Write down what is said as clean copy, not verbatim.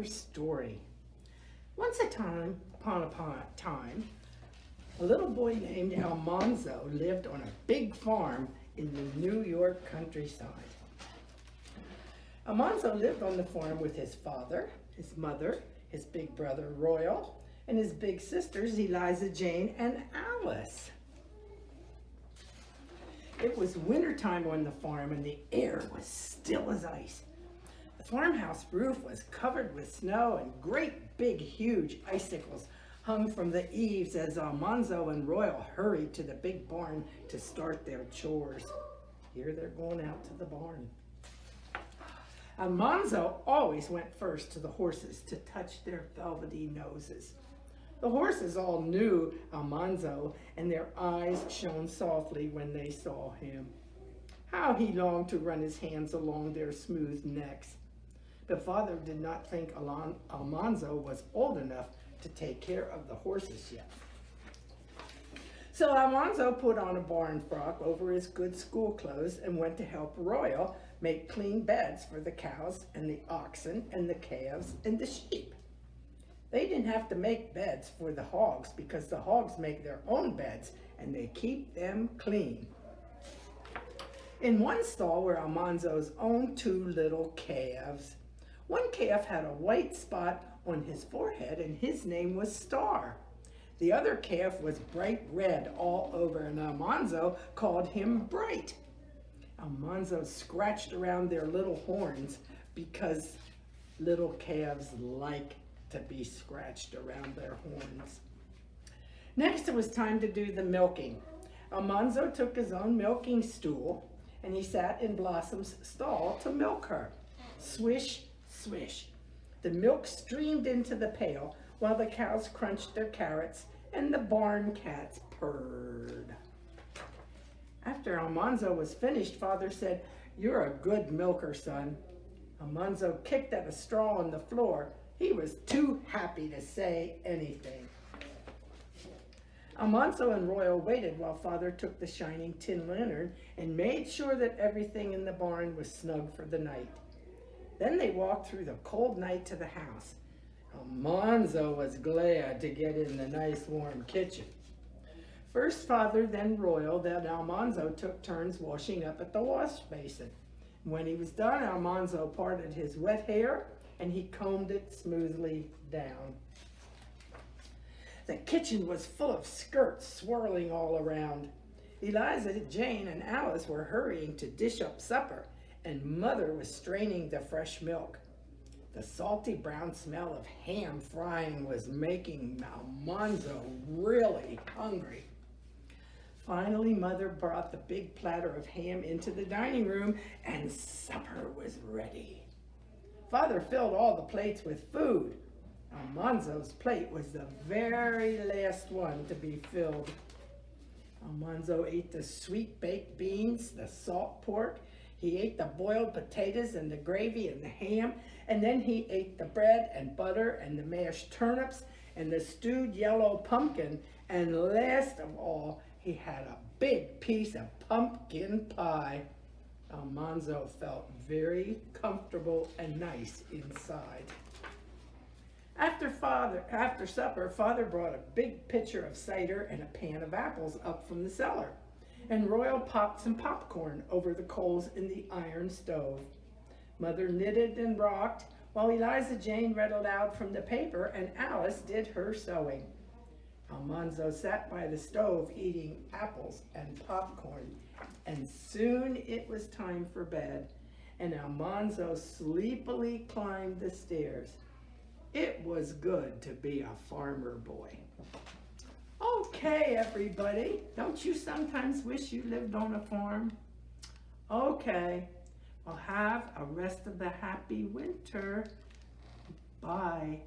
another story. Once upon a time, a little boy named Almanzo lived on a big farm in the New York countryside. Almanzo lived on the farm with his father, his mother, his big brother Royal, and his big sisters Eliza Jane and Alice. It was wintertime on the farm and the air was still as ice. The farmhouse roof was covered with snow and great big huge icicles hung from the eaves as Almanzo and Royal hurried to the big barn to start their chores. Here they're going out to the barn. Almanzo always went first to the horses to touch their velvety noses. The horses all knew Almanzo, and their eyes shone softly when they saw him. How he longed to run his hands along their smooth necks. But father did not think Almanzo was old enough to take care of the horses yet. So Almanzo put on a barn frock over his good school clothes and went to help Royal make clean beds for the cows and the oxen and the calves and the sheep. They didn't have to make beds for the hogs because the hogs make their own beds and they keep them clean. In one stall were Almanzo's own two little calves. One calf had a white spot on his forehead and his name was Star. The other calf was bright red all over and Almanzo called him Bright. Almanzo scratched around their little horns because little calves like to be scratched around their horns. Next it was time to do the milking. Almanzo took his own milking stool and he sat in Blossom's stall to milk her. Swish, swish. The milk streamed into the pail while the cows crunched their carrots and the barn cats purred. After Almanzo was finished, father said, "You're a good milker, son." Almanzo kicked at a straw on the floor. He was too happy to say anything. Almanzo and Royal waited while father took the shining tin lantern and made sure that everything in the barn was snug for the night. Then they walked through the cold night to the house. Almanzo was glad to get in the nice warm kitchen. First father, then Royal, then Almanzo took turns washing up at the wash basin. When he was done, Almanzo parted his wet hair and he combed it smoothly down. The kitchen was full of skirts swirling all around. Eliza, Jane, and Alice were hurrying to dish up supper, and Mother was straining the fresh milk. The salty brown smell of ham frying was making Almanzo really hungry. Finally, Mother brought the big platter of ham into the dining room, and supper was ready. Father filled all the plates with food. Almanzo's plate was the very last one to be filled. Almanzo ate the sweet baked beans, the salt pork. He ate the boiled potatoes and the gravy and the ham, and then he ate the bread and butter and the mashed turnips and the stewed yellow pumpkin, and last of all, he had a big piece of pumpkin pie. Almanzo felt very comfortable and nice inside. After supper, father brought a big pitcher of cider and a pan of apples up from the cellar, and Royal popped some popcorn over the coals in the iron stove. Mother knitted and rocked while Eliza Jane read aloud from the paper and Alice did her sewing. Almanzo sat by the stove eating apples and popcorn, and soon it was time for bed, and Almanzo sleepily climbed the stairs. It was good to be a farmer boy. Okay, everybody, don't you sometimes wish you lived on a farm? Okay, well, have a rest of the happy winter. Bye.